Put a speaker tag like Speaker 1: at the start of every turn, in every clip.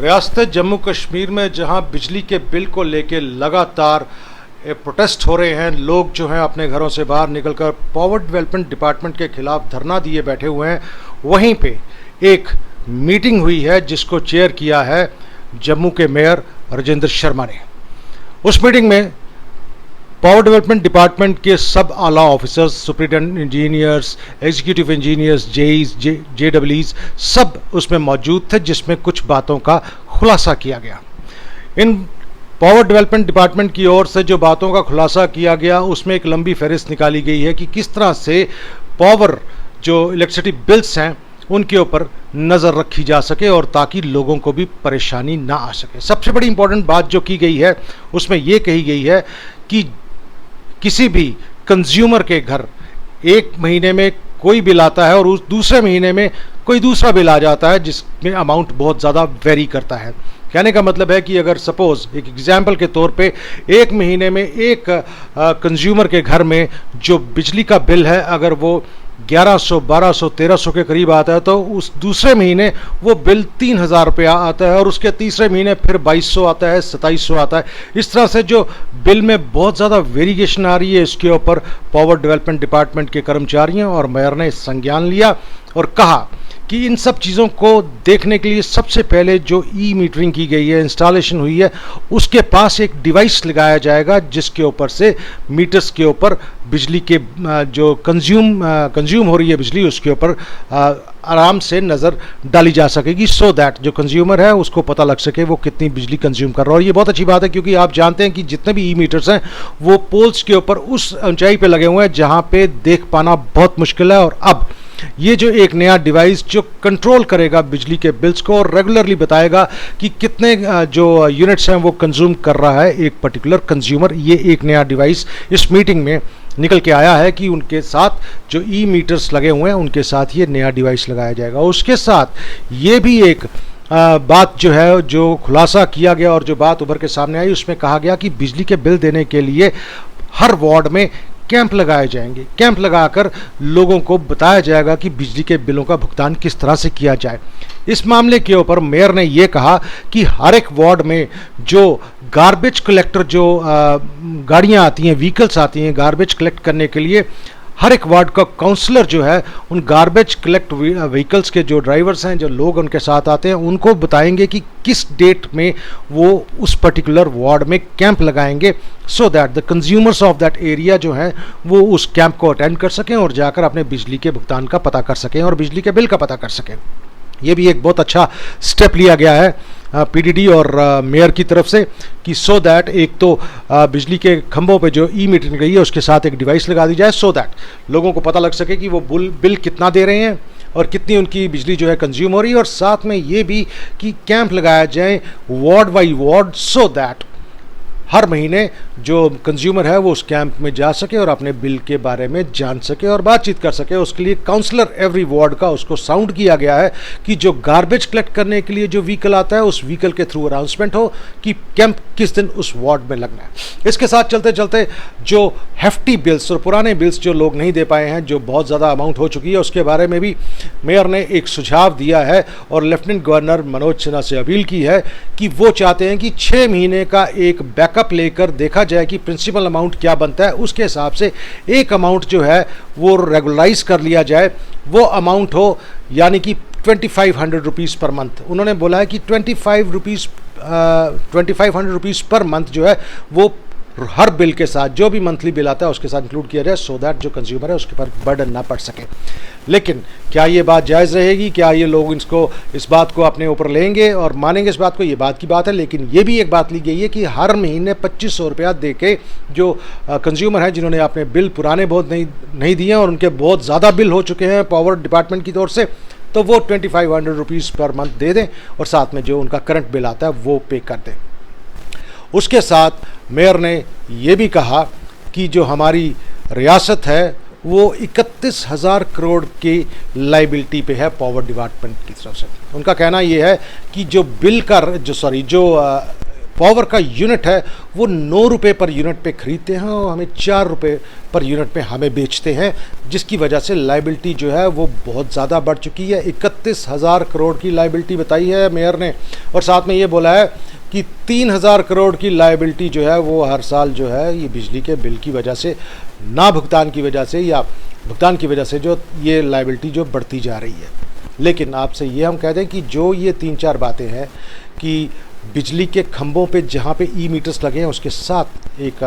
Speaker 1: रियासत जम्मू कश्मीर में जहां बिजली के बिल को लेकर लगातार प्रोटेस्ट हो रहे हैं, लोग जो हैं अपने घरों से बाहर निकलकर पावर डेवलपमेंट डिपार्टमेंट के खिलाफ धरना दिए बैठे हुए हैं। वहीं पे एक मीटिंग हुई है जिसको चेयर किया है जम्मू के मेयर राजेंद्र शर्मा ने। उस मीटिंग में पावर डेवलपमेंट डिपार्टमेंट के सब आला officers, superintendent engineers, executive engineers, JEs, जेडब्ल्यूज सब उसमें मौजूद थे, जिसमें कुछ बातों का खुलासा किया गया। इन पावर डेवलपमेंट डिपार्टमेंट की ओर से जो बातों का खुलासा किया गया उसमें एक लंबी फहरिस्त निकाली गई है कि किस तरह से पावर जो इलेक्ट्रिसिटी बिल्स हैं उनके ऊपर नज़र रखी जा सके और ताकि लोगों को भी परेशानी ना आ सके। सबसे बड़ी इंपॉर्टेंट बात जो की गई है उसमें ये कही गई है कि किसी भी कंज्यूमर के घर एक महीने में कोई बिल आता है और उस दूसरे महीने में कोई दूसरा बिल आ जाता है जिसमें अमाउंट बहुत ज़्यादा वेरी करता है। कहने का मतलब है कि अगर सपोज़ एक एग्जाम्पल के तौर पे एक महीने में एक कंज्यूमर के घर में जो बिजली का बिल है अगर वो 1100, 1200, 1300 के करीब आता है तो उस दूसरे महीने वो बिल 3000 रुपया आता है और उसके तीसरे महीने फिर 2200 आता है, 2700 आता है। इस तरह से जो बिल में बहुत ज़्यादा वेरिएशन आ रही है, इसके ऊपर पावर डेवलपमेंट डिपार्टमेंट के कर्मचारियों और मेयर ने संज्ञान लिया और कहा कि इन सब चीज़ों को देखने के लिए सबसे पहले जो ई मीटरिंग की गई है, इंस्टॉलेशन हुई है, उसके पास एक डिवाइस लगाया जाएगा जिसके ऊपर से मीटर्स के ऊपर बिजली के जो कंज्यूम हो रही है बिजली उसके ऊपर आराम से नज़र डाली जा सकेगी, सो दैट जो कंज्यूमर है उसको पता लग सके वो कितनी बिजली कंज्यूम कर रहा है। और ये बहुत अच्छी बात है क्योंकि आप जानते हैं कि जितने भी ई मीटर्स हैं वो पोल्स के ऊपर उस ऊंचाई पे लगे हुए हैं जहाँ पे देख पाना बहुत मुश्किल है। और अब ये जो एक नया डिवाइस जो कंट्रोल करेगा बिजली के बिल्स को और रेगुलरली बताएगा कि कितने जो यूनिट्स हैं वो कंज्यूम कर रहा है एक पर्टिकुलर कंज्यूमर, ये एक नया डिवाइस इस मीटिंग में निकल के आया है कि उनके साथ जो ई मीटर्स लगे हुए हैं उनके साथ ये नया डिवाइस लगाया जाएगा। उसके साथ ये भी एक बात जो है जो खुलासा किया गया और जो बात उभर के सामने आई उसमें कहा गया कि बिजली के बिल देने के लिए हर वार्ड में कैंप लगाए जाएंगे। कैंप लगाकर लोगों को बताया जाएगा कि बिजली के बिलों का भुगतान किस तरह से किया जाए। इस मामले के ऊपर मेयर ने ये कहा कि हर एक वार्ड में जो गार्बेज कलेक्टर जो गाड़ियाँ आती हैं, व्हीकल्स आती हैं गार्बेज कलेक्ट करने के लिए, हर एक वार्ड का काउंसलर जो है उन गार्बेज कलेक्ट व्हीकल्स के जो ड्राइवर्स हैं, जो लोग उनके साथ आते हैं, उनको बताएंगे कि किस डेट में वो उस पर्टिकुलर वार्ड में कैंप लगाएंगे, so that the consumers of that area जो हैं वो उस कैंप को अटेंड कर सकें और जाकर अपने बिजली के भुगतान का पता कर सकें और बिजली के बिल का पता कर सकें। ये भी एक बहुत अच्छा स्टेप लिया गया है पीडीडी और मेयर की तरफ से कि सो दैट एक तो बिजली के खंभों पे जो ई मीटरिंग गई है उसके साथ एक डिवाइस लगा दी जाए सो दैट लोगों को पता लग सके कि वो बिल कितना दे रहे हैं और कितनी उनकी बिजली जो है कंज्यूम हो रही है। और साथ में ये भी कि कैंप लगाया जाए ward by ward so that हर महीने जो कंज्यूमर है वो उस कैंप में जा सके और अपने बिल के बारे में जान सके और बातचीत कर सके। उसके लिए काउंसलर एवरी वार्ड का उसको साउंड किया गया है कि जो गार्बेज कलेक्ट करने के लिए जो व्हीकल आता है उस व्हीकल के थ्रू अनाउंसमेंट हो कि कैंप किस दिन उस वार्ड में लगना है। इसके साथ चलते चलते जो हेफ्टी बिल्स और पुराने बिल्स जो लोग नहीं दे पाए हैं, जो बहुत ज़्यादा अमाउंट हो चुकी है, उसके बारे में भी मेयर ने एक सुझाव दिया है और लेफ्टिनेंट गवर्नर मनोज सिन्हा से अपील की है कि वो चाहते हैं कि 6 महीने का एक बैकअप लेकर देखा जाए कि प्रिंसिपल अमाउंट क्या बनता है, उसके हिसाब से एक अमाउंट जो है वो रेगुलराइज कर लिया जाए। वो अमाउंट हो यानी कि 2500 रुपीज़ पर मंथ। उन्होंने बोला है कि 2500 रुपीज़ पर मंथ जो है वो हर बिल के साथ जो भी मंथली बिल आता है उसके साथ इंक्लूड किया जाए सो दैट जो कंज्यूमर है उसके पर बर्डन ना पड़ सके। लेकिन क्या ये बात जायज़ रहेगी? क्या ये लोग इस बात को अपने ऊपर लेंगे और मानेंगे इस बात को? ये बात की बात है। लेकिन ये भी एक बात ली गई है कि हर महीने 2500 रुपया दे के जो कंज्यूमर हैं जिन्होंने अपने बिल पुराने बहुत नहीं दिए और उनके बहुत ज़्यादा बिल हो चुके हैं पावर डिपार्टमेंट की तरफ से, तो वो 2500 रुपीज़ पर मंथ दे दें और साथ में जो उनका करंट बिल आता है वो पे कर दें। उसके साथ मेयर ने ये भी कहा कि जो हमारी रियासत है वो 31,000 करोड़ की लाइबिलिटी पे है पावर डिपार्टमेंट की तरफ से। उनका कहना ये है कि जो पावर का यूनिट है वो 9 रुपये पर यूनिट पे खरीदते हैं और हमें 4 रुपये पर यूनिट पे हमें बेचते हैं, जिसकी वजह से लाइबिलिटी जो है वो बहुत ज़्यादा बढ़ चुकी है। 31,000 करोड़ की लाइबिलिटी बताई है मेयर ने, और साथ में ये बोला है कि 3,000 करोड़ की लाइबिलिटी जो है वो हर साल जो है ये बिजली के बिल की वजह से, ना भुगतान की वजह से या भुगतान की वजह से जो ये लाइबिलिटी जो बढ़ती जा रही है। लेकिन आपसे ये हम कह दें कि जो ये 3-4 बातें हैं कि बिजली के खंभों पे जहाँ पे ई मीटर्स लगे हैं उसके साथ एक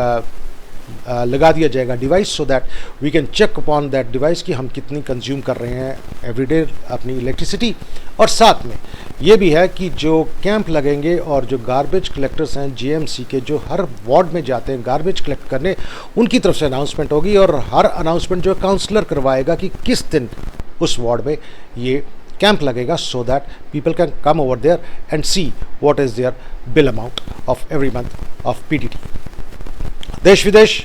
Speaker 1: लगा दिया जाएगा device, so that we can check upon that device कि हम कितनी कंज्यूम कर रहे हैं एवरीडे अपनी इलेक्ट्रिसिटी। और साथ में ये भी है कि जो कैंप लगेंगे और जो गार्बेज कलेक्टर्स हैं जीएमसी के, जो हर वार्ड में जाते हैं गार्बेज कलेक्ट करने, उनकी तरफ से अनाउंसमेंट होगी और हर अनाउंसमेंट जो काउंसलर करवाएगा कि किस दिन उस वार्ड में ये कैंप लगेगा, so that people can come over there and see what is their bill amount of every month of PDT. देश विदेश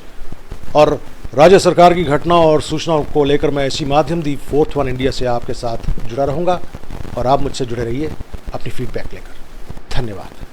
Speaker 1: और राज्य सरकार की घटनाओं और सूचनाओं को लेकर मैं इसी माध्यम दी 4th One इंडिया से आपके साथ जुड़ा रहूँगा और आप मुझसे जुड़े रहिए अपनी फीडबैक लेकर। धन्यवाद।